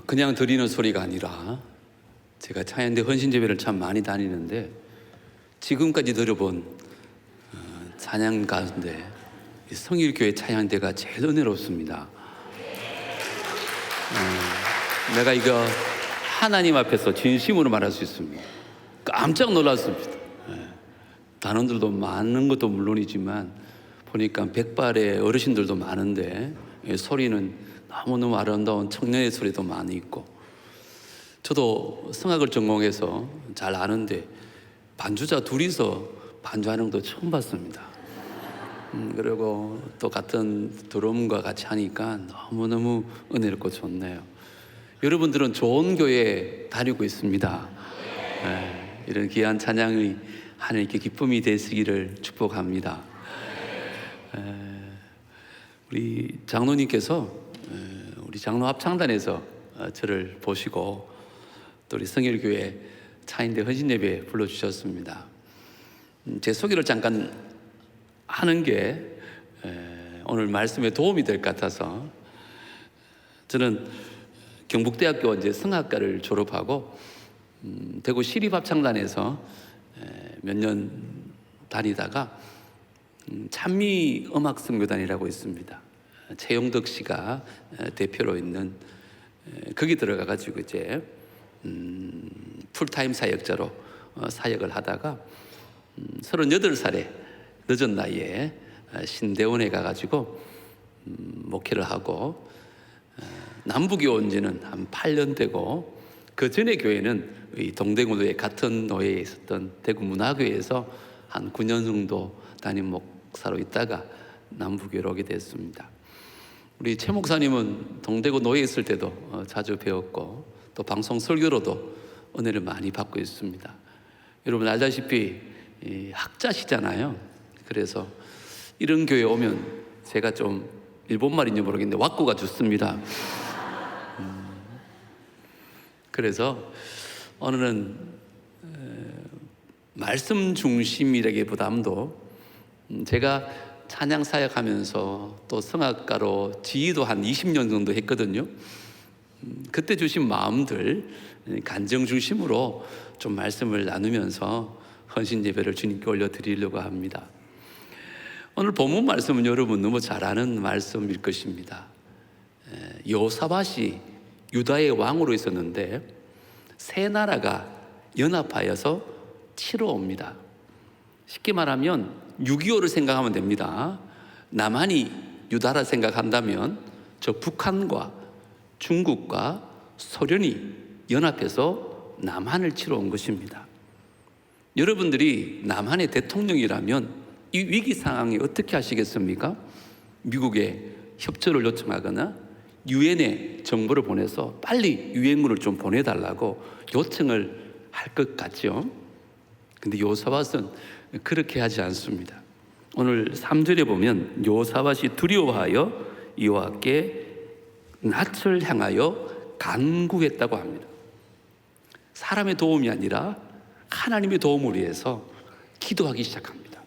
그냥 드리는 소리가 아니라 제가 찬양대 헌신제배를 참 많이 다니는데 지금까지 들어본 찬양 가운데 성일교회 찬양대가 제일 은혜롭습니다. 내가 이거 하나님 앞에서 진심으로 말할 수 있습니다. 깜짝 놀랐습니다. 단원들도 많은 것도 물론이지만 보니까 백발의 어르신들도 많은데 소리는 너무너무 아름다운 청년의 소리도 많이 있고, 저도 성악을 전공해서 잘 아는데 반주자 둘이서 반주하는 것도 처음 봤습니다. 그리고 또 같은 드럼과 같이 하니까 너무너무 은혜롭고 좋네요. 여러분들은 좋은 교회 다니고 있습니다. 이런 귀한 찬양이 하나님께 기쁨이 되시기를 축복합니다. 우리 장로님께서 우리 장로 합창단에서 저를 보시고 또 우리 성일교회 차인대 헌신예배 불러주셨습니다. 제 소개를 잠깐 하는 게 오늘 말씀에 도움이 될 것 같아서, 저는 경북대학교 이제 성악과를 졸업하고 대구 시립합창단에서 몇 년 다니다가 찬미음악성교단이라고 있습니다. 최용덕 씨가 대표로 있는, 거기 들어가가지고 이제 풀타임 사역자로 사역을 하다가 38살에 늦은 나이에 신대원에 가가지고 목회를 하고, 남북에 온 지는 한 8년 되고, 그 전에 교회는 이 동대구에 같은 노예에 있었던 대구문화교회에서 한 9년 정도 담임 목사로 있다가 남북교회로 오게 됐습니다. 우리 최 목사님은 동대구 노예에 있을 때도 자주 배웠고 또 방송 설교로도 은혜를 많이 받고 있습니다. 여러분 알다시피 학자시잖아요. 그래서 이런 교회 오면 제가 좀 일본말인지 모르겠는데 왁구가 좋습니다. 그래서 오늘은 말씀 중심이라기보다도 제가 찬양 사역하면서 또 성악가로 지휘도 한 20년 정도 했거든요. 그때 주신 마음들 간증 중심으로 좀 말씀을 나누면서 헌신 예배를 주님께 올려드리려고 합니다. 오늘 본문 말씀은 여러분 너무 잘 아는 말씀일 것입니다. 여호사밧이 유다의 왕으로 있었는데 세 나라가 연합하여서 치러 옵니다. 쉽게 말하면 6.25를 생각하면 됩니다. 남한이 유다라 생각한다면 저 북한과 중국과 소련이 연합해서 남한을 치러 온 것입니다. 여러분들이 남한의 대통령이라면 이 위기 상황에 어떻게 하시겠습니까? 미국에 협조를 요청하거나 유엔에 정보를 보내서 빨리 유엔군을 좀 보내달라고 요청을 할 것 같죠. 근데 여호사밧은 그렇게 하지 않습니다. 오늘 3절에 보면 여호사밧이 두려워하여 여호와께 낯을 향하여 간구했다고 합니다. 사람의 도움이 아니라 하나님의 도움을 위해서 기도하기 시작합니다.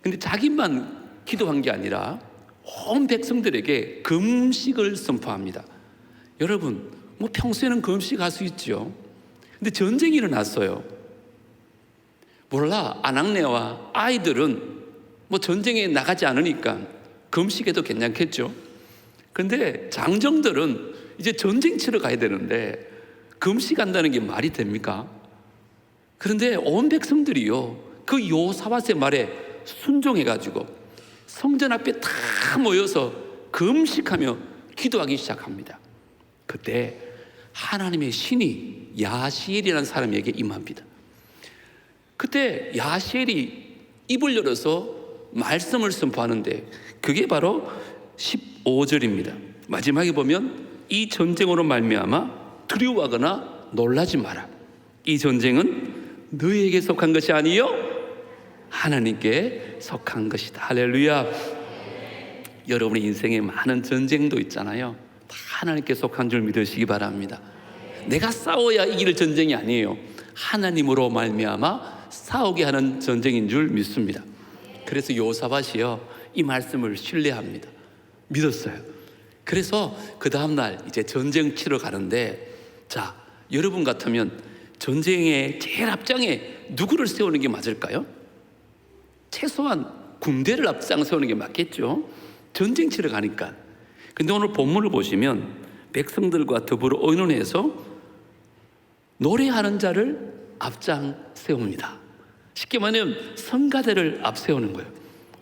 근데 자기만 기도한 게 아니라 온 백성들에게 금식을 선포합니다. 여러분, 뭐 평소에는 금식할 수 있죠. 근데 전쟁이 일어났어요. 몰라, 아낙네와 아이들은 뭐 전쟁에 나가지 않으니까 금식해도 괜찮겠죠. 근데 장정들은 이제 전쟁 치러 가야 되는데 금식한다는 게 말이 됩니까? 그런데 온 백성들이요, 그 여호사밧의 말에 순종해가지고 성전 앞에 다 모여서 금식하며 기도하기 시작합니다. 그때 하나님의 신이 야시엘이라는 사람에게 임합니다. 그때 야시엘이 입을 열어서 말씀을 선포하는데 그게 바로 15절입니다. 마지막에 보면 이 전쟁으로 말미암아 두려워하거나 놀라지 마라. 이 전쟁은 너희에게 속한 것이 아니요 하나님께 속한 것이다. 할렐루야. 여러분의 인생에 많은 전쟁도 있잖아요. 다 하나님께 속한 줄 믿으시기 바랍니다. 내가 싸워야 이길 전쟁이 아니에요. 하나님으로 말미암아 싸우게 하는 전쟁인 줄 믿습니다. 그래서 여호사밧이요, 이 말씀을 신뢰합니다. 믿었어요. 그래서 그 다음날 이제 전쟁 치러 가는데, 자, 여러분 같으면 전쟁의 제일 앞장에 누구를 세우는 게 맞을까요? 최소한 군대를 앞장 세우는 게 맞겠죠. 전쟁 치러 가니까. 근데 오늘 본문을 보시면 백성들과 더불어 의논해서 노래하는 자를 앞장 세웁니다. 쉽게 말하면 성가대를 앞세우는 거예요.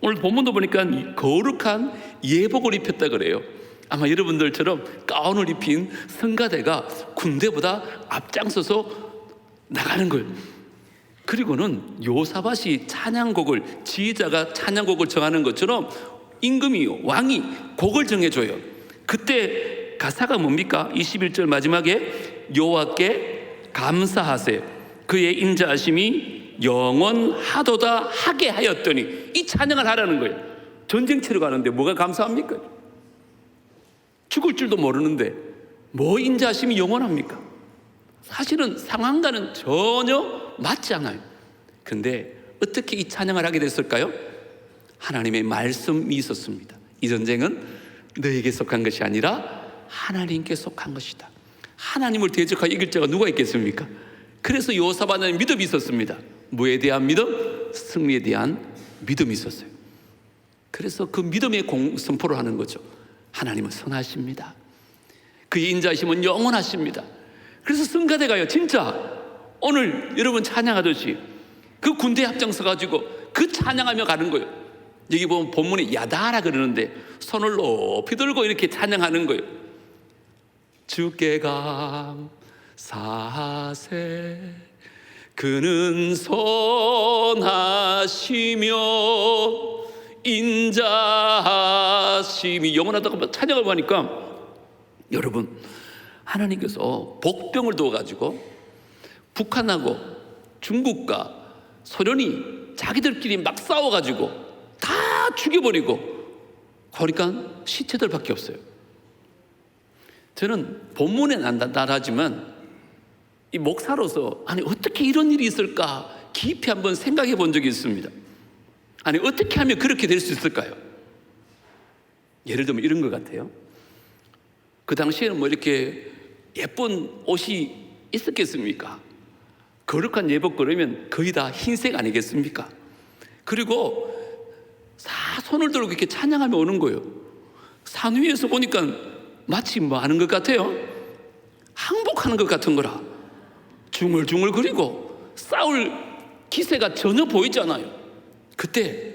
오늘 본문도 보니까 거룩한 예복을 입혔다 그래요. 아마 여러분들처럼 가운을 입힌 성가대가 군대보다 앞장서서 나가는 거예요. 그리고는 요사밭이 찬양곡을, 지휘자가 찬양곡을 정하는 것처럼 임금이, 왕이 곡을 정해줘요. 그때 가사가 뭡니까? 21절 마지막에 여호와께 감사하세요. 그의 인자하심이 영원하도다 하게 하였더니, 이 찬양을 하라는 거예요. 전쟁 치러 가는데 뭐가 감사합니까? 죽을 줄도 모르는데 뭐 인자하심이 영원합니까? 사실은 상황과는 전혀 맞지 않아요. 근데 어떻게 이 찬양을 하게 됐을까요? 하나님의 말씀이 있었습니다. 이 전쟁은 너에게 속한 것이 아니라 하나님께 속한 것이다. 하나님을 대적하여 이길 자가 누가 있겠습니까? 그래서 여호사밧은 믿음이 있었습니다. 뭐에 대한 믿음? 승리에 대한 믿음이 있었어요. 그래서 그 믿음의 선포를 하는 거죠. 하나님은 선하십니다. 그의 인자하심은 영원하십니다. 그래서 성가대가요, 진짜 오늘 여러분 찬양하듯이 그 군대에 앞장서 가지고 그 찬양하며 가는 거예요. 여기 보면 본문에 야다라 그러는데 손을 높이 들고 이렇게 찬양하는 거예요. 주께 감사하세, 그는 선하시며 인자하심이 영원하다고 찬양을 하니까, 여러분, 하나님께서 복병을 두어가지고 북한하고 중국과 소련이 자기들끼리 막 싸워가지고 다 죽여버리고, 그러니까 시체들밖에 없어요. 저는 본문에 나라지만 이 목사로서, 아니 어떻게 이런 일이 있을까 깊이 한번 생각해 본 적이 있습니다. 아니 어떻게 하면 그렇게 될 수 있을까요? 예를 들면 이런 것 같아요. 그 당시에는 뭐 이렇게 예쁜 옷이 있었겠습니까? 거룩한 예복 그러면 거의 다 흰색 아니겠습니까? 그리고 손을 들고 이렇게 찬양하며 오는 거예요. 산 위에서 보니까 마치 뭐 하는 것 같아요? 항복하는 것 같은 거라. 중얼중얼 거리고 싸울 기세가 전혀 보이지 않아요. 그때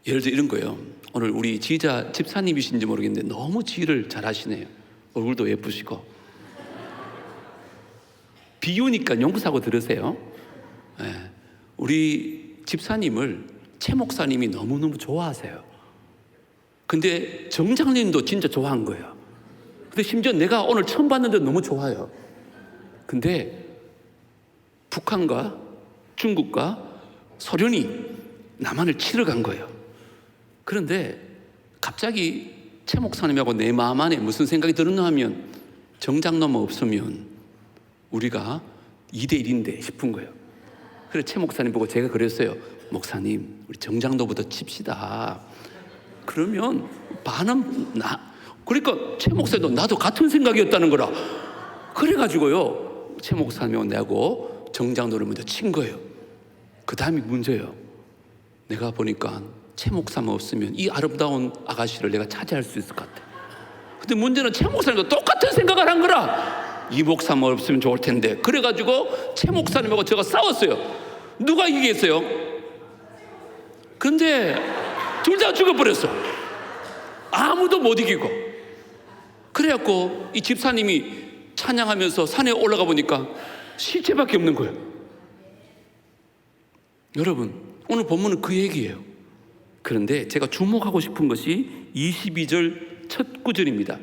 예를 들어 이런 거예요. 오늘 우리 지휘자 집사님이신지 모르겠는데 너무 지휘를 잘하시네요. 얼굴도 예쁘시고. 비유니까 용서하고 들으세요. 네. 우리 집사님을 최 목사님이 너무너무 좋아하세요. 근데 정장님도 진짜 좋아한 거예요. 근데 심지어 내가 오늘 처음 봤는데 너무 좋아요. 근데 북한과 중국과 소련이 남한을 치러 간 거예요. 그런데 갑자기 최 목사님하고 내 마음 안에 무슨 생각이 들었나 하면, 정장로만 없으면 우리가 2대1인데 싶은 거예요. 그래서 최 목사님 보고 제가 그랬어요. 목사님, 우리 정장로부터 칩시다. 그러면 반은 그러니까 최 목사님도 나도 같은 생각이었다는 거라. 그래가지고요, 최 목사님하고 내하고 정장로를 먼저 친 거예요. 그 다음이 문제예요. 내가 보니까 최 목사만 없으면 이 아름다운 아가씨를 내가 차지할 수 있을 것 같아. 근데 문제는 최 목사님도 똑같은 생각을 한 거라. 이 목사만 없으면 좋을 텐데. 그래가지고 최 목사님하고 제가 싸웠어요. 누가 이기겠어요? 근데 둘 다 죽어버렸어. 아무도 못 이기고. 그래갖고 이 집사님이 찬양하면서 산에 올라가 보니까 시체밖에 없는 거예요. 여러분, 오늘 본문은 그 얘기예요. 그런데 제가 주목하고 싶은 것이 22절 첫 구절입니다.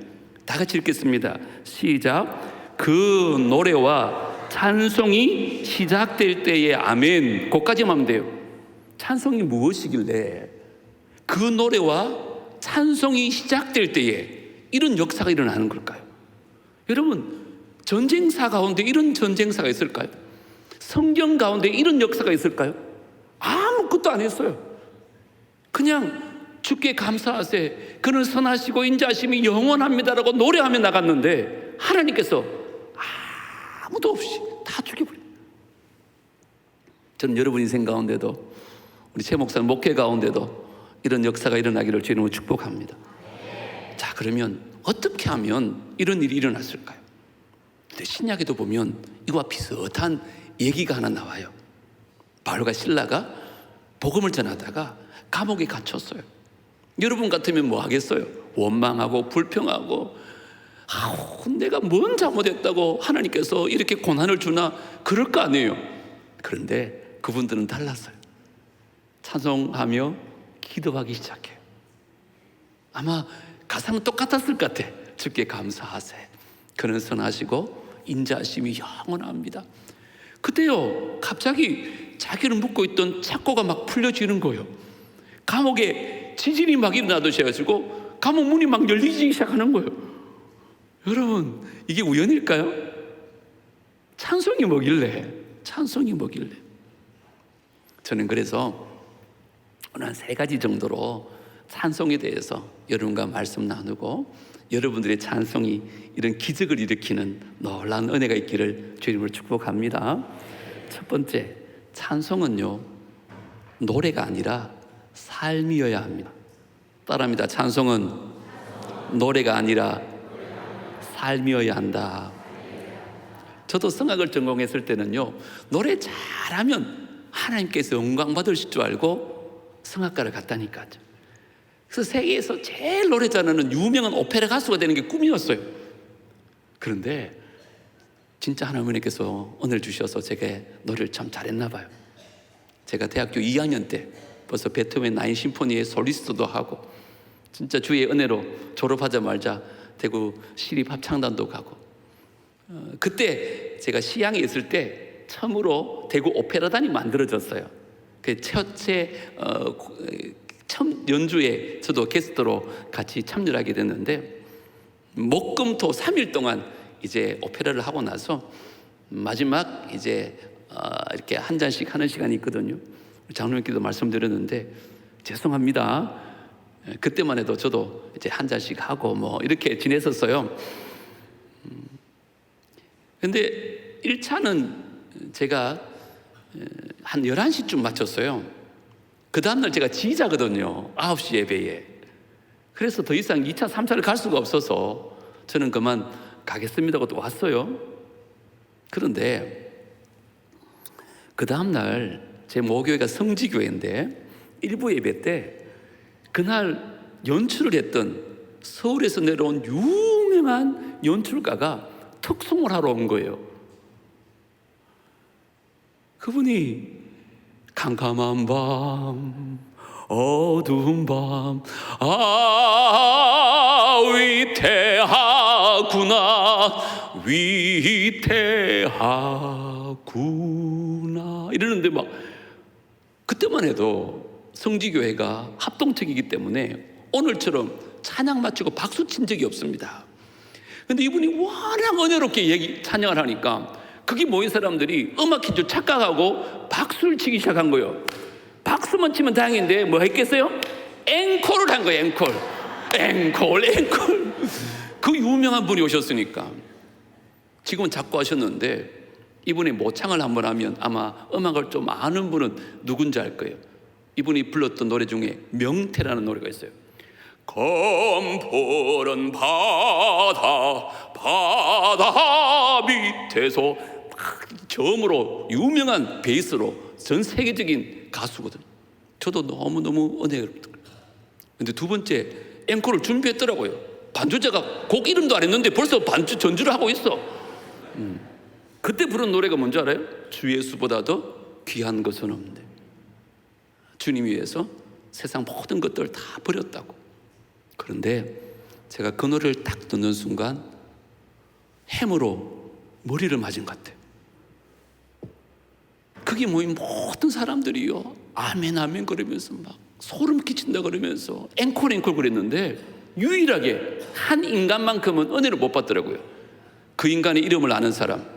다 같이 읽겠습니다. 시작. 그 노래와 찬송이 시작될 때에 아멘. 거기까지만 하면 돼요. 찬송이 무엇이길래 그 노래와 찬송이 시작될 때에 이런 역사가 일어나는 걸까요? 여러분, 전쟁사 가운데 이런 전쟁사가 있을까요? 성경 가운데 이런 역사가 있을까요? 아무것도 안 했어요. 그냥 주께 감사하세 그는 선하시고 인자하심이 영원합니다라고 노래하며 나갔는데 하나님께서 아무도 없이 다 죽여버려요. 저는 여러분 인생 가운데도 우리 최 목사님 목회 가운데도 이런 역사가 일어나기를 주님으로 축복합니다. 자, 그러면 어떻게 하면 이런 일이 일어났을까요? 근데 신약에도 보면 이와 비슷한 얘기가 하나 나와요. 바울과 실라가 복음을 전하다가 감옥에 갇혔어요. 여러분 같으면 뭐 하겠어요? 원망하고 불평하고 내가 뭔 잘못했다고 하나님께서 이렇게 고난을 주나 그럴 거 아니에요. 그런데 그분들은 달랐어요. 찬송하며 기도하기 시작해요. 아마 가사는 똑같았을 것 같아. 주께 감사하세 그는 선하시고 인자하심이 영원합니다. 그때요 갑자기 자기를 묶고 있던 착고가 막 풀려지는 거예요. 감옥에 지진이 막 일어나듯이 해가지고 감옥 문이 막 열리기 시작하는 거예요. 여러분 이게 우연일까요? 찬송이 뭐길래? 찬송이 뭐길래? 저는 그래서 오늘 한 3가지 정도로 찬송에 대해서 여러분과 말씀 나누고 여러분들의 찬송이 이런 기적을 일으키는 놀라운 은혜가 있기를 주님을 축복합니다. 첫 번째, 찬송은요 노래가 아니라 삶이어야 합니다. 따라합니다. 찬송은 노래가 아니라 삶이어야 한다. 저도 성악을 전공했을 때는요 노래 잘하면 하나님께서 영광 받으실 줄 알고 성악가를 갔다니까요. 그래서 세계에서 제일 노래 잘하는 유명한 오페라 가수가 되는 게 꿈이었어요. 그런데 진짜 하나님께서 은혜를 주셔서 제가 노래를 참 잘했나 봐요. 제가 대학교 2학년 때 벌써 베토벤 9 심포니의 솔리스트도 하고 진짜 주의 은혜로 졸업하자마자 대구 시립 합창단도 가고 그때 제가 시향에 있을 때 처음으로 대구 오페라단이 만들어졌어요. 그 첫째 처음 연주에 저도 게스트로 같이 참여를 하게 됐는데 목금토 3일 동안 이제 오페라를 하고 나서 마지막 이제 이렇게 한 잔씩 하는 시간이 있거든요. 장로님께도 말씀드렸는데 죄송합니다. 그때만 해도 저도 이제 한 잔씩 하고 뭐 이렇게 지냈었어요. 근데 1차는 제가 한 11시쯤 마쳤어요. 그 다음날 제가 지휘자거든요. 9시 예배에. 그래서 더 이상 2차, 3차를 갈 수가 없어서 저는 그만 가겠습니다고 또 왔어요. 그런데 그 다음날 제 모교회가 성지교회인데 일부 예배 때 그날 연출을 했던 서울에서 내려온 유명한 연출가가 특송을 하러 온 거예요. 그분이 캄캄한 밤 어두운 밤 위태하구나 위태하구나 이러는데 막 그때만 해도 성지교회가 합동체이기 때문에 오늘처럼 찬양 마치고 박수 친 적이 없습니다. 근데 이분이 워낙 은혜롭게 찬양을 하니까 거기 모인 사람들이 음악 퀴즈 착각하고 박수를 치기 시작한 거예요. 박수만 치면 다행인데 뭐 했겠어요? 앵콜을 한 거예요. 앵콜. 그 유명한 분이 오셨으니까 지금은 자꾸 하셨는데 이분이 모창을 한번 하면 아마 음악을 좀 아는 분은 누군지 알 거예요. 이분이 불렀던 노래 중에 명태라는 노래가 있어요. 검푸른 바다 밑에서 처음으로 유명한 베이스로 전 세계적인 가수거든요. 저도 너무너무 은혜롭더라고요. 근데 두 번째 앵콜을 준비했더라고요. 반주자가 곡 이름도 안 했는데 벌써 전주를 하고 있어. 그때 부른 노래가 뭔지 알아요? 주 예수보다도 귀한 것은 없는데 주님 위해서 세상 모든 것들을 다 버렸다고. 그런데 제가 그 노래를 딱 듣는 순간 해머로 머리를 맞은 것 같아요. 거기 모인 모든 사람들이요 아멘 아멘 그러면서 막 소름 끼친다 그러면서 앵콜 그랬는데 유일하게 한 인간만큼은 은혜를 못 받더라고요. 그 인간의 이름을 아는 사람.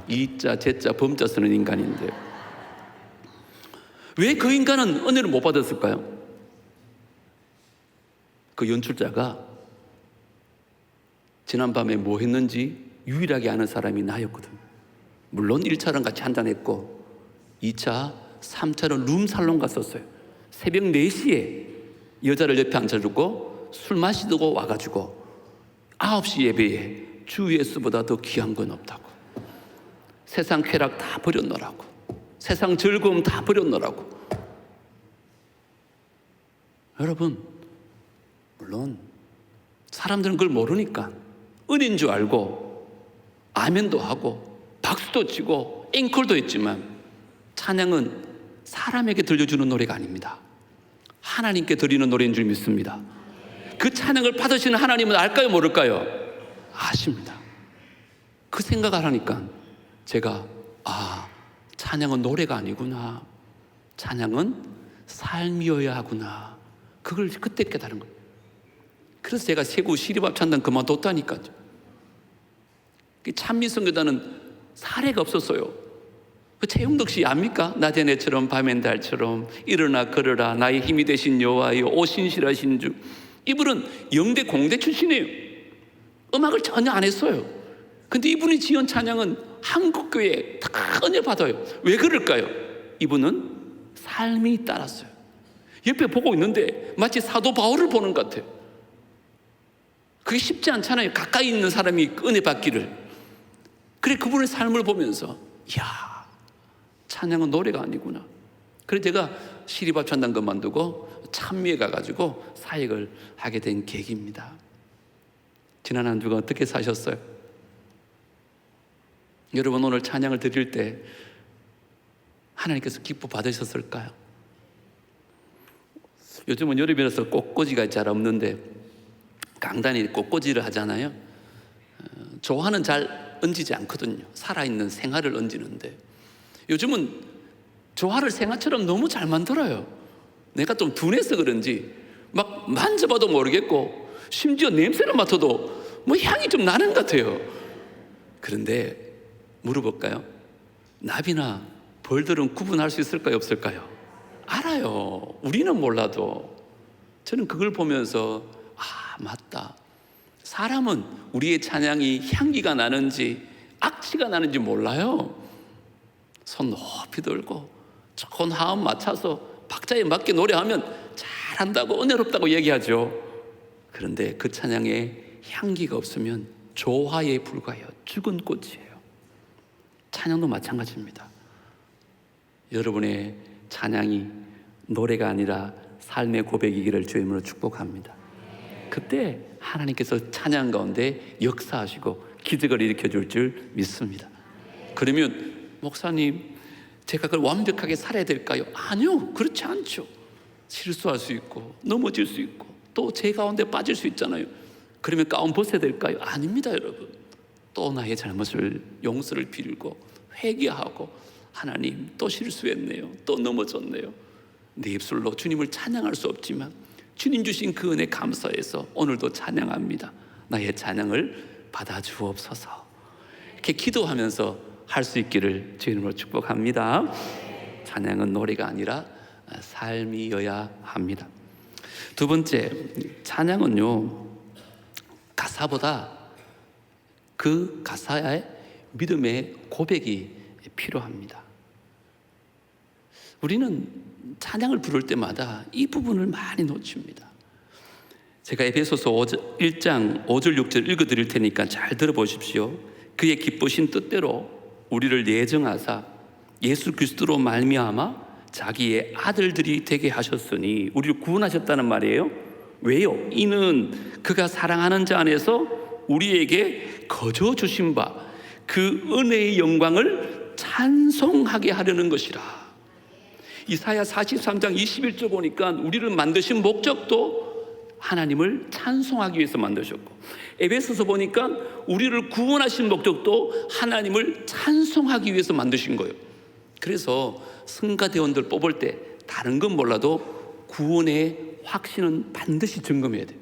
이자 제자 범자 쓰는 인간인데 왜 그 인간은 은혜를 못 받았을까요? 그 연출자가 지난밤에 뭐 했는지 유일하게 아는 사람이 나였거든. 물론 1차는 같이 한잔했고 2차, 3차는 룸살롱 갔었어요. 새벽 4시에 여자를 옆에 앉혀주고 술 마시고 와가지고 9시 예배에 주 예수보다 더 귀한 건 없다고, 세상 쾌락 다 버려놓으라고, 세상 즐거움 다 버려놓으라고. 여러분, 물론 사람들은 그걸 모르니까 은인 줄 알고 아멘도 하고 박수도 치고 앵콜도 했지만, 찬양은 사람에게 들려주는 노래가 아닙니다. 하나님께 드리는 노래인 줄 믿습니다. 그 찬양을 받으시는 하나님은 알까요, 모를까요? 아십니다. 그 생각을 하니까 제가 찬양은 노래가 아니구나, 찬양은 삶이어야 하구나, 그걸 그때 깨달은 거예요. 그래서 제가 세구 시립합창단 그만뒀다니까요. 찬미성교단은 사례가 없었어요. 그 최용덕 씨 압니까? 낮엔 해처럼 밤엔 달처럼 일어나 걸어라 나의 힘이 되신 여호와여 오신실하신 주. 이분은 영대 공대 출신이에요. 음악을 전혀 안 했어요. 근데 이분이 지은 찬양은 한국교회에 다 은혜 받아요. 왜 그럴까요? 이분은 삶이 따랐어요. 옆에 보고 있는데 마치 사도 바울을 보는 것 같아요. 그게 쉽지 않잖아요. 가까이 있는 사람이 은혜 받기를. 그래, 그분의 삶을 보면서 이야, 찬양은 노래가 아니구나. 그래서 제가 시립합창단 그만두고 찬미에 가가지고 사역을 하게 된 계기입니다. 지난 한 주간 어떻게 사셨어요? 여러분, 오늘 찬양을 드릴 때 하나님께서 기뻐 받으셨을까요? 요즘은 여름이라서 꽃꽂이가 잘 없는데 강단이 꽃꽂이를 하잖아요. 조화는 잘 얹지 않거든요. 살아있는 생화를 얹는데 요즘은 조화를 생화처럼 너무 잘 만들어요. 내가 좀 둔해서 그런지 막 만져봐도 모르겠고 심지어 냄새를 맡아도 뭐 향이 좀 나는 것 같아요. 그런데 물어볼까요? 나비나 벌들은 구분할 수 있을까요, 없을까요? 알아요. 우리는 몰라도. 저는 그걸 보면서 맞다. 사람은 우리의 찬양이 향기가 나는지 악취가 나는지 몰라요. 손 높이 들고 좋은 화음 맞춰서 박자에 맞게 노래하면 잘한다고 은혜롭다고 얘기하죠. 그런데 그 찬양에 향기가 없으면 조화에 불과해요. 죽은 꽃이에요. 찬양도 마찬가지입니다. 여러분의 찬양이 노래가 아니라 삶의 고백이기를 주의 이름으로 축복합니다. 그때 하나님께서 찬양 가운데 역사하시고 기적을 일으켜 줄 줄 믿습니다. 그러면 목사님, 제가 그걸 완벽하게 살아야 될까요? 아니요, 그렇지 않죠. 실수할 수 있고 넘어질 수 있고 또 제 가운데 빠질 수 있잖아요. 그러면 가운 벗어야 될까요? 아닙니다, 여러분. 또 나의 잘못을 용서를 빌고 회개하고 하나님, 또 실수했네요, 또 넘어졌네요. 내 입술로 주님을 찬양할 수 없지만 주님 주신 그 은혜 감사해서 오늘도 찬양합니다. 나의 찬양을 받아주옵소서. 이렇게 기도하면서 할 수 있기를 주의 이름으로 축복합니다. 찬양은 노래가 아니라 삶이어야 합니다. 두 번째, 찬양은요, 가사보다 그 가사에 믿음의 고백이 필요합니다. 우리는 찬양을 부를 때마다 이 부분을 많이 놓칩니다. 제가 에베소서 1장 5절 6절 읽어드릴 테니까 잘 들어보십시오. 그의 기쁘신 뜻대로 우리를 예정하사 예수 그리스도로 말미암아 자기의 아들들이 되게 하셨으니, 우리를 구원하셨다는 말이에요. 왜요? 이는 그가 사랑하는 자 안에서 우리에게 거저 주신 바 그 은혜의 영광을 찬송하게 하려는 것이라. 이사야 43장 21절 보니까 우리를 만드신 목적도 하나님을 찬송하기 위해서 만드셨고, 에베소서 보니까 우리를 구원하신 목적도 하나님을 찬송하기 위해서 만드신 거예요. 그래서 성가대원들 뽑을 때 다른 건 몰라도 구원의 확신은 반드시 점검해야 돼요.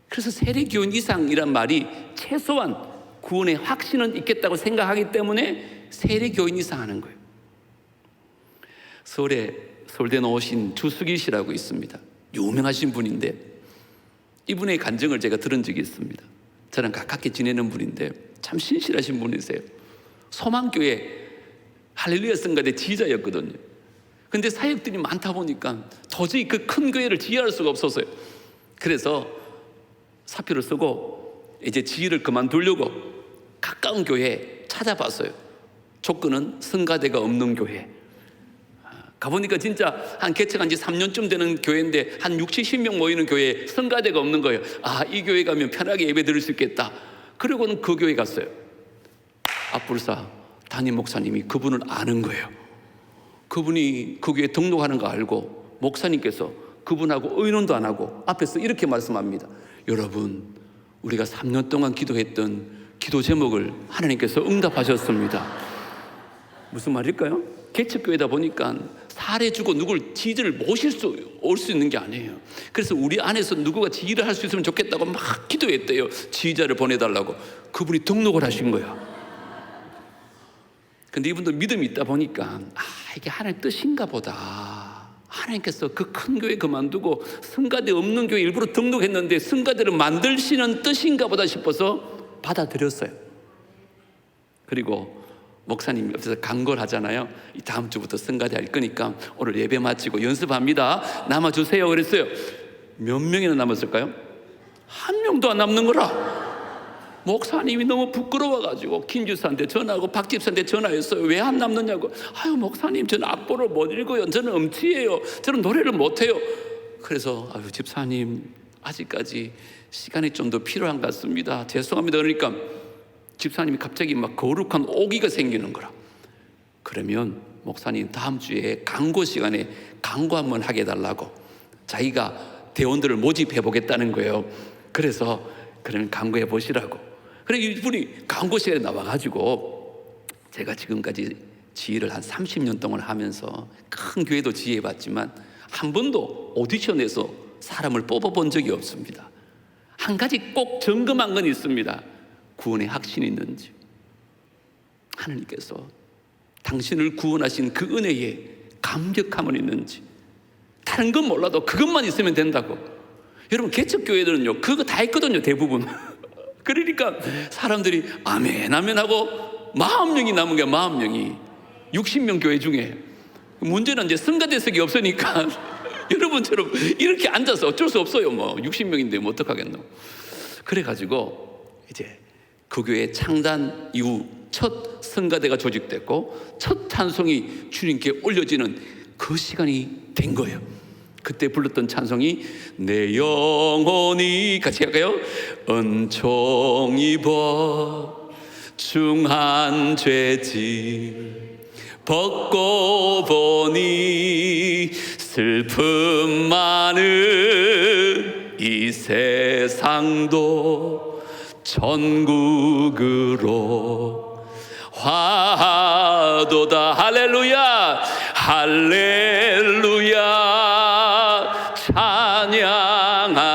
그래서 세례교인 이상이란 말이 최소한 구원의 확신은 있겠다고 생각하기 때문에 세례교인 이상 하는 거예요. 서울대 나오신 주수기 씨라고 있습니다. 유명하신 분인데 이분의 간증을 제가 들은 적이 있습니다. 저랑 가깝게 지내는 분인데 참 신실하신 분이세요. 소망교회 할렐루야 성가대 지휘자였거든요. 근데 사역들이 많다 보니까 도저히 그 큰 교회를 지휘할 수가 없었어요. 그래서 사표를 쓰고 이제 지휘를 그만두려고 가까운 교회 찾아봤어요. 조건은 성가대가 없는 교회. 가보니까 진짜 한 개척한 지 3년쯤 되는 교회인데 한 60, 70명 모이는 교회에 성가대가 없는 거예요. 아, 이 교회 가면 편하게 예배 드릴 수 있겠다. 그리고는 그 교회 갔어요. 앞불사 담임 목사님이 그분을 아는 거예요. 그분이 그 교회에 등록하는 거 알고 목사님께서 그분하고 의논도 안 하고 앞에서 이렇게 말씀합니다. 여러분, 우리가 3년 동안 기도했던 기도 제목을 하나님께서 응답하셨습니다. 무슨 말일까요? 개척교회다 보니까 사례 주고 누굴 지휘를 모실 올 수 있는 게 아니에요. 그래서 우리 안에서 누구가 지휘를 할 수 있으면 좋겠다고 막 기도했대요. 지휘자를 보내달라고. 그분이 등록을 하신 거야. 근데 이분도 믿음이 있다 보니까 이게 하나님의 뜻인가 보다. 하나님께서 그 큰 교회 그만두고 성가대 없는 교회 일부러 등록했는데 성가대를 만들시는 뜻인가 보다 싶어서 받아들였어요. 그리고 목사님 옆에서 간구를 하잖아요. 다음 주부터 성가대 할 거니까 오늘 예배 마치고 연습합니다. 남아주세요. 그랬어요. 몇 명이나 남았을까요? 한 명도 안 남는 거라. 목사님이 너무 부끄러워가지고 김주사한테 전화하고 박집사한테 전화했어요. 왜 안 남느냐고. 아유, 목사님, 저는 악보를 못 읽어요. 저는 음치예요. 저는 노래를 못해요. 그래서 아유, 집사님 아직까지 시간이 좀 더 필요한 것 같습니다. 죄송합니다. 그러니까 집사님이 갑자기 막 거룩한 오기가 생기는 거라. 그러면 목사님 다음 주에 강고 시간에 강고 한번 하게 해달라고 자기가 대원들을 모집해 보겠다는 거예요. 그래서 그러면 강고해 보시라고. 그래 이분이 강고 시간에 나와가지고 제가 지금까지 지휘를 한 30년 동안 하면서 큰 교회도 지휘해봤지만 한 번도 오디션에서 사람을 뽑아본 적이 없습니다. 한 가지 꼭 점검한 건 있습니다. 구원의 확신이 있는지, 하나님께서 당신을 구원하신 그 은혜에 감격함은 있는지, 다른 건 몰라도 그것만 있으면 된다고. 여러분 개척교회들은요 그거 다 있거든요 대부분. 그러니까 사람들이 아멘 아멘 하고 40명이 남은 거야. 40명이 60명 교회 중에. 문제는 이제 성가대석이 없으니까 여러분처럼 이렇게 앉아서 어쩔 수 없어요. 뭐 60명인데 뭐 어떡하겠노. 그래가지고 이제 그 교회 창단 이후 첫 성가대가 조직됐고 첫 찬송이 주님께 올려지는 그 시간이 된 거예요. 그때 불렀던 찬송이 내 영혼이 같이 할까요? 은총 입어 중한 죄짐 벗고 보니 슬픔 많은 이 세상도 천국으로 화도다. 할렐루야 할렐루야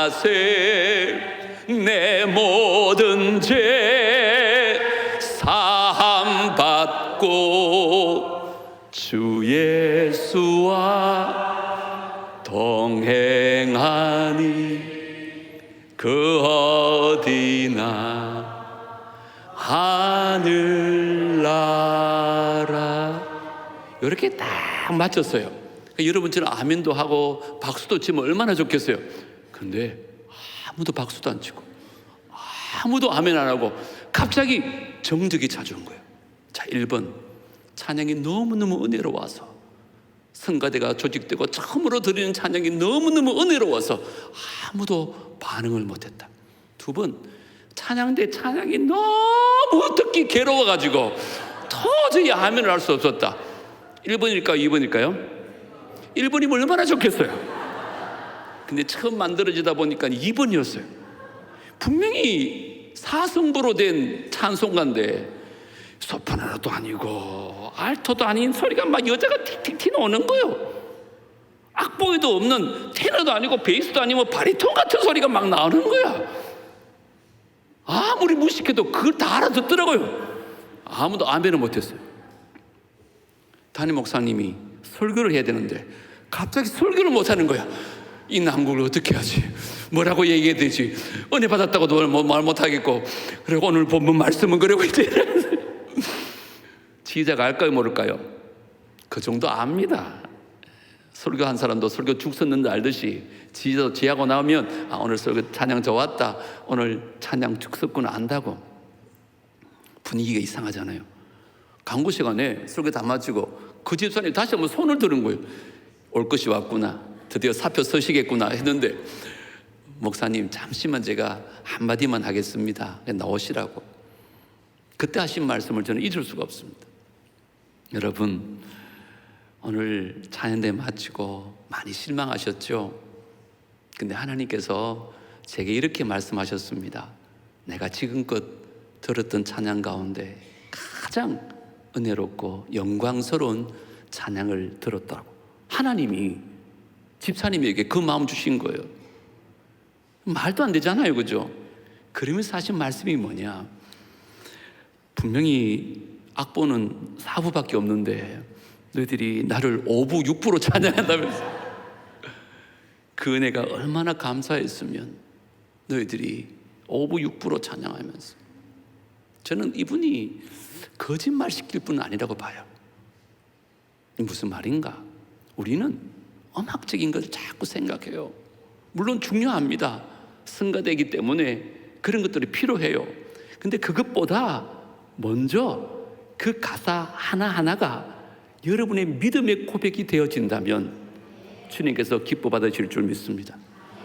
찬양하세. 내 모든 죄 사함 받고 주 예수와 동행하니 그 어디나 하늘나라. 이렇게 딱 맞췄어요. 그러니까 여러분처럼 아멘도 하고 박수도 치면 얼마나 좋겠어요. 근데 아무도 박수도 안 치고 아무도 아멘 안 하고 갑자기 정적이 찾아온 거예요. 자, 1번 찬양이 너무너무 은혜로워서 성가대가 조직되고 처음으로 드리는 찬양이 너무너무 은혜로워서 아무도 반응을 못했다. 2번 찬양대 찬양이 너무 듣기 괴로워가지고 도저히 아멘을 할 수 없었다. 1번일까요? 2번일까요? 1번이면 얼마나 좋겠어요. 근데 처음 만들어지다 보니까 2번이었어요. 분명히 사성부로 된 찬송가인데 소프라노도 아니고 알토도 아닌 소리가 막 여자가 틱틱 튀어나오는 거예요. 악보에도 없는 테너도 아니고 베이스도 아니고 바리톤 같은 소리가 막 나오는 거야. 아무리 무식해도 그걸 다 알아듣더라고요. 아무도 아멘을 못했어요. 담임 목사님이 설교를 해야 되는데 갑자기 설교를 못하는 거야. 이 난국을 어떻게 하지? 뭐라고 얘기해야 되지? 은혜 받았다고도 말 못하겠고, 그리고 오늘 본문 말씀은 그러고 이제 지휘자가 알까요 모를까요? 그 정도 압니다. 설교한 사람도 설교 죽 썼는데 알듯이 지휘자도 지하고 나오면 오늘 설교 찬양 좋았다, 오늘 찬양 죽 썼구나 안다고. 분위기가 이상하잖아요. 강구 시간에 설교 다 마치고 그 집사님이 다시 한번 손을 드는 거예요. 올 것이 왔구나, 드디어 사표 서시겠구나 했는데, 목사님 잠시만 제가 한마디만 하겠습니다, 나오시라고. 그때 하신 말씀을 저는 잊을 수가 없습니다. 여러분, 오늘 찬양대 마치고 많이 실망하셨죠? 근데 하나님께서 제게 이렇게 말씀하셨습니다. 내가 지금껏 들었던 찬양 가운데 가장 은혜롭고 영광스러운 찬양을 들었다고. 하나님이 집사님에게 그 마음 주신 거예요. 말도 안 되잖아요, 그죠? 그러면서 하신 말씀이 뭐냐? 분명히 악보는 4부밖에 없는데 너희들이 나를 5부 6부로 찬양한다면서. 그 은혜가 얼마나 감사했으면 너희들이 5부 6부로 찬양하면서. 저는 이분이 거짓말 시킬 분은 아니라고 봐요. 무슨 말인가? 우리는 음악적인 걸 자꾸 생각해요. 물론 중요합니다. 성가되기 때문에 그런 것들이 필요해요. 근데 그것보다 먼저 그 가사 하나하나가 여러분의 믿음의 고백이 되어진다면 주님께서 기뻐 받으실 줄 믿습니다.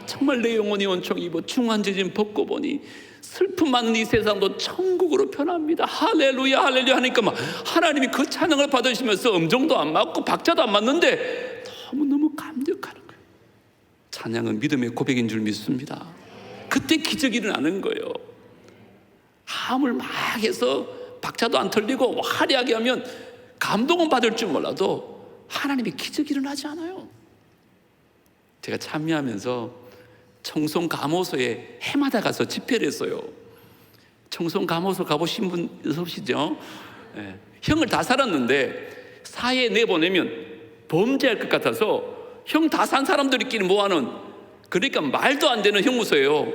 정말 내 영혼이 원총 입어 중환제진 벗고 보니 슬픔 많은 이 세상도 천국으로 변합니다. 할렐루야 할렐루야 하니까 막 하나님이 그 찬양을 받으시면서 음정도 안 맞고 박자도 안 맞는데 너무너무 감격하는 거예요. 찬양은 믿음의 고백인 줄 믿습니다. 그때 기적이 일어나는 거예요. 함을 막 해서 박자도 안 틀리고 화려하게 하면 감동은 받을 줄 몰라도 하나님의 기적이 일어나지 않아요. 제가 참여하면서 청송 감호소에 해마다 가서 집회를 했어요. 청송 감호소 가보신 분 없으시죠? 네. 형을 다 살았는데 사회에 내보내면 범죄할 것 같아서 형 다 산 사람들끼리 모아놓은, 그러니까 말도 안 되는 형무소예요.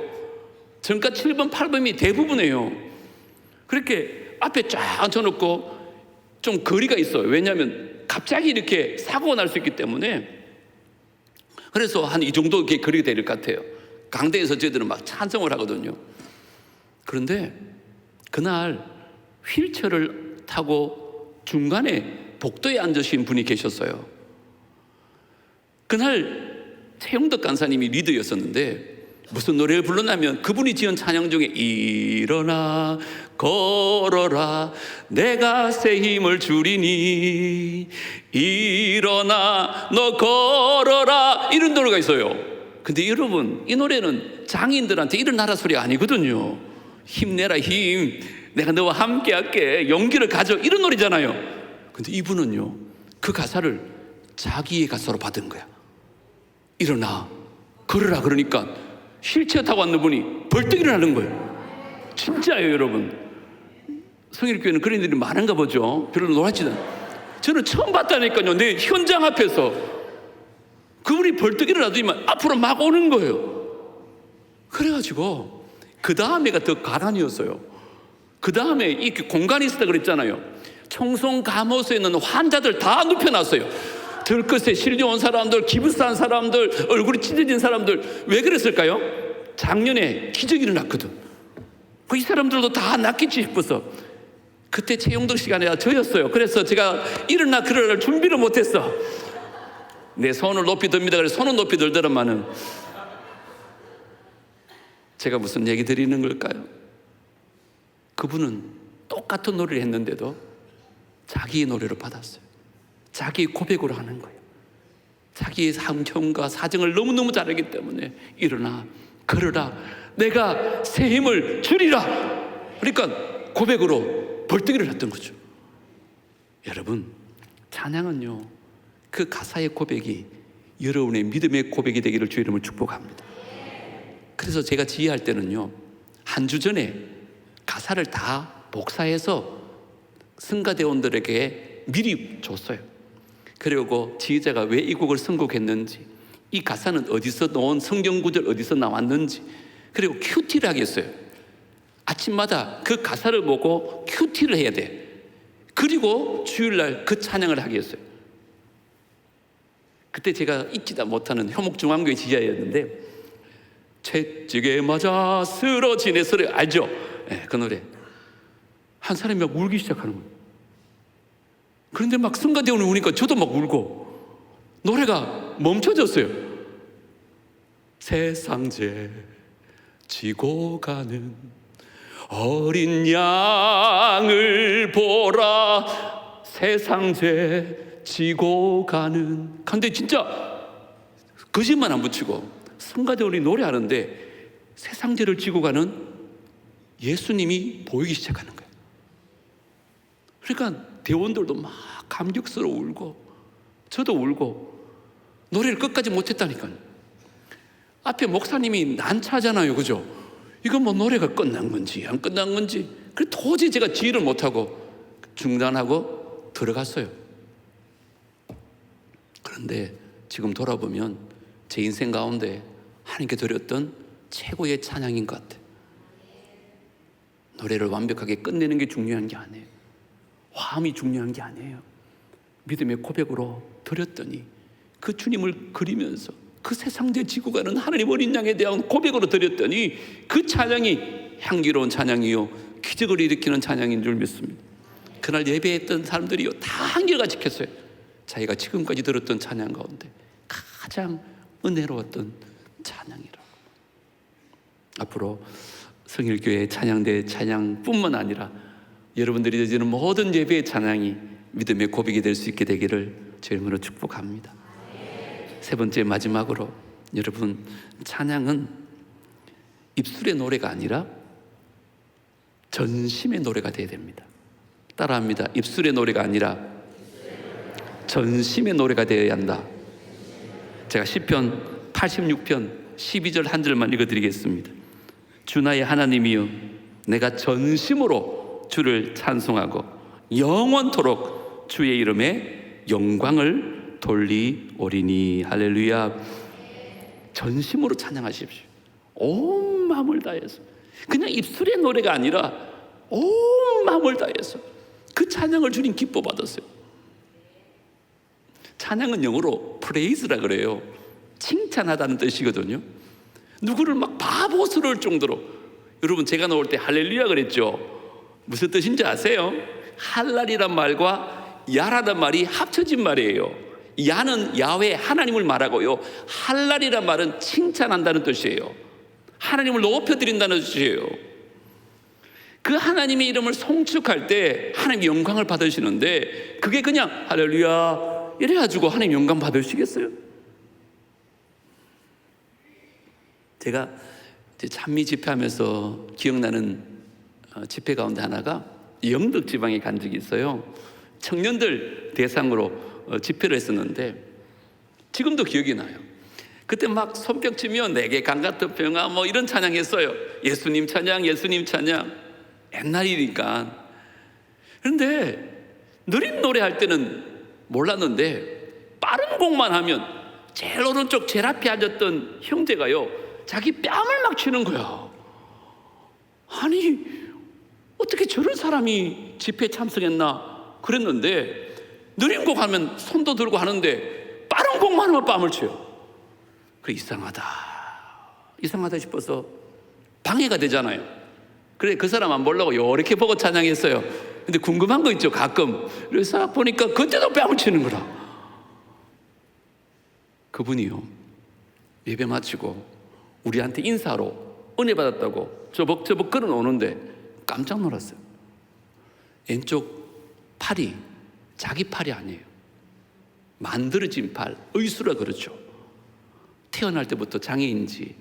정가 7번 8번이 대부분이에요. 그렇게 앞에 쫙 앉혀놓고 좀 거리가 있어요. 왜냐하면 갑자기 이렇게 사고가 날 수 있기 때문에. 그래서 한 이 정도 이렇게 거리가 될 것 같아요. 강대에서 저희들은 막 찬송을 하거든요. 그런데 그날 휠체어를 타고 중간에 복도에 앉으신 분이 계셨어요. 그날 최용덕 간사님이 리더였었는데 무슨 노래를 불렀냐면 그분이 지은 찬양 중에 일어나 걸어라 내가 새 힘을 주리니 일어나 너 걸어라 이런 노래가 있어요. 근데 여러분 이 노래는 장인들한테 일어나라 소리가 아니거든요. 힘내라 힘, 내가 너와 함께 할게, 용기를 가져, 이런 노래잖아요. 근데 이분은요 그 가사를 자기의 가사로 받은 거야. 일어나 걸어라 그러니까 휠체어 타고 왔는 분이 벌떡 일어나는 거예요. 진짜예요 여러분. 성일교회는 그런 일이 많은가 보죠. 별로 놀랍지도 않아요. 저는 처음 봤다니까요. 내 현장 앞에서 그분이 벌떡 일어나더니만 앞으로 막 오는 거예요. 그래가지고 그 다음에가 더 가난이었어요. 그 다음에 이 공간이 있었다 그랬잖아요. 청송 감호소에는 환자들 다 눕혀놨어요. 들것에 실려온 사람들, 기부스한 사람들, 얼굴이 찢어진 사람들. 왜 그랬을까요? 작년에 기적이 일어났거든. 이 사람들도 다 낫겠지 싶어서. 그때 최용덕 씨가 아니라 저였어요. 그래서 제가 일어나 그럴 준비를 못했어. 내 손을 높이 듭니다. 그래서 손은 높이 들더라마는 제가 무슨 얘기 드리는 걸까요? 그분은 똑같은 노래를 했는데도 자기의 노래로 받았어요. 자기의 고백으로 하는 거예요. 자기의 상형과 사정을 너무너무 잘 알기 때문에 일어나 걸어라 내가 새 힘을 주리라. 그러니까 고백으로 벌떡 일어났던 거죠. 여러분 찬양은요 그 가사의 고백이 여러분의 믿음의 고백이 되기를 주의 이름으로 축복합니다. 그래서 제가 지휘할 때는요 한 주 전에 가사를 다 복사해서 승가대원들에게 미리 줬어요. 그리고 지휘자가 왜 이 곡을 선곡했는지, 이 가사는 어디서 나온 성경 구절 어디서 나왔는지, 그리고 큐티를 하겠어요. 아침마다 그 가사를 보고 큐티를 해야 돼. 그리고 주일날 그 찬양을 하겠어요. 그때 제가 잊지도 못하는 효목중앙교회 지자였는데, 채찍에 맞아 쓰러지네 소리 알죠? 네, 그 노래. 한 사람이 막 울기 시작하는 거예요. 그런데 막 성가대원이 우니까 저도 막 울고 노래가 멈춰졌어요. 세상제 지고 가는 어린 양을 보라. 세상제 지고 가는. 근데 진짜 거짓말 안 붙이고 성가대원이 노래하는데 세상제를 지고 가는 예수님이 보이기 시작하는 거예요. 그러니까 대원들도 막 감격스러워 울고 저도 울고 노래를 끝까지 못했다니까요. 앞에 목사님이 난처하잖아요, 그죠? 이거 뭐 노래가 끝난 건지 안 끝난 건지. 그래 도저히 제가 지휘를 못하고 중단하고 들어갔어요. 그런데 지금 돌아보면 제 인생 가운데 하나님께 드렸던 최고의 찬양인 것 같아요. 노래를 완벽하게 끝내는 게 중요한 게 아니에요. 화음이 중요한 게 아니에요. 믿음의 고백으로 드렸더니 그 주님을 그리면서 그 세상제 지고 가는 하나님 어린 양에 대한 고백으로 드렸더니 그 찬양이 향기로운 찬양이요 기적을 일으키는 찬양인 줄 믿습니다. 그날 예배했던 사람들이요 다 한결같이 켰어요. 자기가 지금까지 들었던 찬양 가운데 가장 은혜로웠던 찬양이라고. 앞으로 성일교회 찬양대 찬양뿐만 아니라 여러분들이 드리는 모든 예배의 찬양이 믿음의 고백이 될 수 있게 되기를 주님으로 축복합니다. 세 번째 마지막으로, 여러분, 찬양은 입술의 노래가 아니라 전심의 노래가 되어야 됩니다. 따라합니다. 입술의 노래가 아니라 전심의 노래가 되어야 한다. 제가 시편 86편 12절 한 절만 읽어드리겠습니다. 주 나의 하나님이여, 내가 전심으로 주를 찬송하고 영원토록 주의 이름에 영광을 돌리오리니. 할렐루야. 전심으로 찬양하십시오. 온 마음을 다해서. 그냥 입술의 노래가 아니라 온 마음을 다해서 그 찬양을 주님 기뻐 받았어요. 찬양은 영어로 프레이즈라 그래요. 칭찬하다는 뜻이거든요. 누구를 막 바보스러울 정도로. 여러분, 제가 나올 때 할렐루야 그랬죠. 무슨 뜻인지 아세요? 할랄이란 말과 야라란 말이 합쳐진 말이에요. 야는 야훼 하나님을 말하고요, 할랄이란 말은 칭찬한다는 뜻이에요. 하나님을 높여드린다는 뜻이에요. 그 하나님의 이름을 송축할 때 하나님 영광을 받으시는데, 그게 그냥 할렐루야 이래가지고 하나님 영광 받으시겠어요? 제가 찬미 집회하면서 기억나는 집회 가운데 하나가 영덕 지방에 간 적이 있어요. 청년들 대상으로 집회를 했었는데 지금도 기억이 나요. 그때 막 손뼉 치며 내게 강같은 평화 뭐 이런 찬양했어요. 예수님 찬양, 예수님 찬양. 옛날 일이니까. 그런데 느린 노래 할 때는 몰랐는데 빠른 곡만 하면 제일 오른쪽 제일 앞에 앉았던 형제가요, 자기 뺨을 막 치는 거야. 아니 어떻게 저런 사람이 집회에 참석했나 그랬는데, 느린 곡 하면 손도 들고 하는데 빠른 곡만 하면 뺨을 쳐요. 그래 이상하다 싶어서 방해가 되잖아요. 그래 그 사람 안 보려고 이렇게 보고 찬양했어요. 근데 궁금한 거 있죠, 가끔. 그래서 보니까 그때도 뺨을 치는 거라. 그분이요, 예배 마치고 우리한테 인사로 은혜 받았다고 저벅저벅 걸어오는데 깜짝 놀랐어요. 왼쪽 팔이 자기 팔이 아니에요. 만들어진 팔, 의수라 그렇죠. 태어날 때부터 장애인지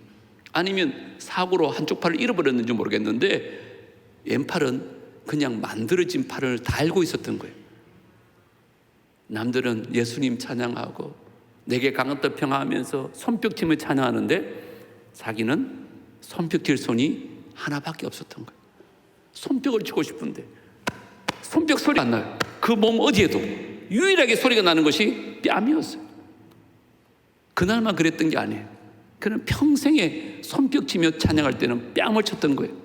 아니면 사고로 한쪽 팔을 잃어버렸는지 모르겠는데 왼팔은 그냥 만들어진 팔을 달고 있었던 거예요. 남들은 예수님 찬양하고 내게 강했다 평화하면서 손뼉치며 찬양하는데 자기는 손뼉칠 손이 하나밖에 없었던 거예요. 손뼉을 치고 싶은데 손뼉 소리가 안 나요. 그 몸 어디에도 유일하게 소리가 나는 것이 뺨이었어요. 그날만 그랬던 게 아니에요. 그는 평생에 손뼉치며 찬양할 때는 뺨을 쳤던 거예요.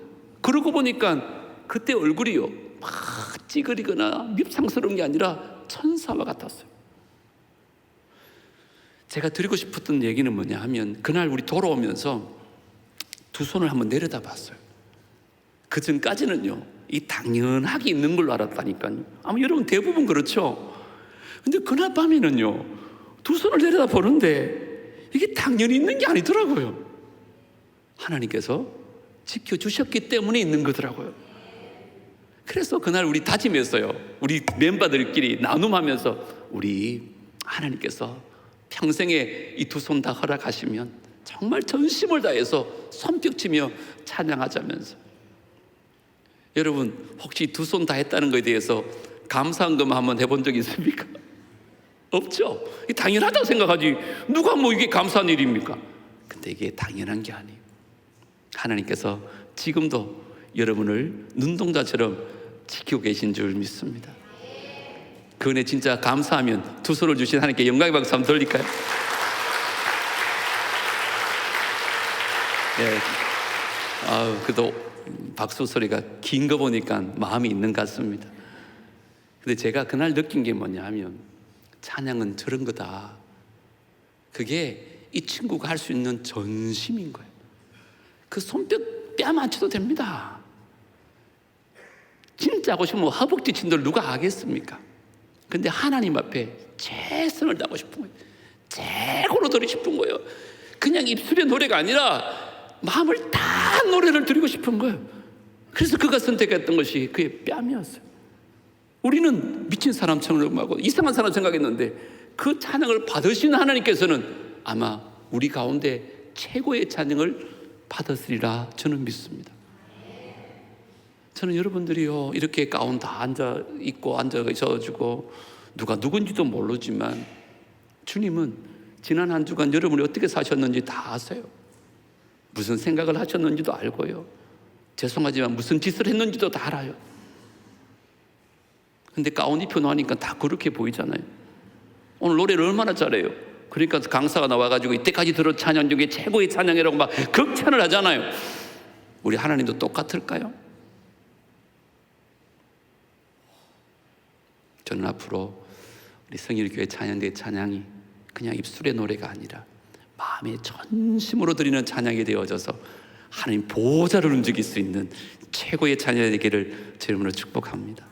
그러고 보니까 그때 얼굴이요 막 찌그리거나 밉상스러운 게 아니라 천사와 같았어요. 제가 드리고 싶었던 얘기는 뭐냐 하면, 그날 우리 돌아오면서 두 손을 한번 내려다 봤어요. 그 전까지는요 이 당연하게 있는 걸로 알았다니까요. 아마 여러분 대부분 그렇죠. 근데 그날 밤에는요 두 손을 내려다 보는데 이게 당연히 있는 게 아니더라고요. 하나님께서 지켜주셨기 때문에 있는 거더라고요. 그래서 그날 우리 다짐했어요. 우리 멤버들끼리 나눔하면서, 우리 하나님께서 평생에 이 두 손 다 허락하시면 정말 전심을 다해서 손뼉치며 찬양하자면서. 여러분 혹시 두 손 다 했다는 것에 대해서 감사한 것만 한번 해본 적 있습니까? 없죠. 당연하다고 생각하지 누가 뭐 이게 감사한 일입니까? 근데 이게 당연한 게 아니에요. 하나님께서 지금도 여러분을 눈동자처럼 지키고 계신 줄 믿습니다. 그 은혜 진짜 감사하면 두 손을 주신 하나님께 영광의 박수 한번 돌릴까요? 예. 그래도 박수 소리가 긴 거 보니까 마음이 있는 것 같습니다. 근데 제가 그날 느낀 게 뭐냐 하면, 찬양은 저런 거다. 그게 이 친구가 할 수 있는 전심인 거예요. 그 손뼉 뺨 안 쳐도 됩니다. 진짜 하고 싶으면 허벅지 친들 누가 하겠습니까? 근데 하나님 앞에 최선을 다하고 싶은 거예요. 최고로 드리고 싶은 거예요. 그냥 입술의 노래가 아니라 마음을 다 노래를 드리고 싶은 거예요. 그래서 그가 선택했던 것이 그의 뺨이었어요. 우리는 미친 사람처럼 하고 이상한 사람 생각했는데, 그 찬양을 받으시는 하나님께서는 아마 우리 가운데 최고의 찬양을 받았으리라 저는 믿습니다. 저는 여러분들이요 이렇게 가운 다 앉아 있고 앉아 있어가지고 누가 누군지도 모르지만, 주님은 지난 한 주간 여러분이 어떻게 사셨는지 다 아세요. 무슨 생각을 하셨는지도 알고요, 죄송하지만 무슨 짓을 했는지도 다 알아요. 근데 가운 입혀놓으니까 다 그렇게 보이잖아요. 오늘 노래를 얼마나 잘해요. 그러니까 강사가 나와가지고 이때까지 들은 찬양 중에 최고의 찬양이라고 막 극찬을 하잖아요. 우리 하나님도 똑같을까요? 저는 앞으로 우리 성일교회 찬양대 찬양이 그냥 입술의 노래가 아니라 마음의 전심으로 드리는 찬양이 되어져서 하나님 보좌를 움직일 수 있는 최고의 찬양이 되기를 제 이름으로 축복합니다.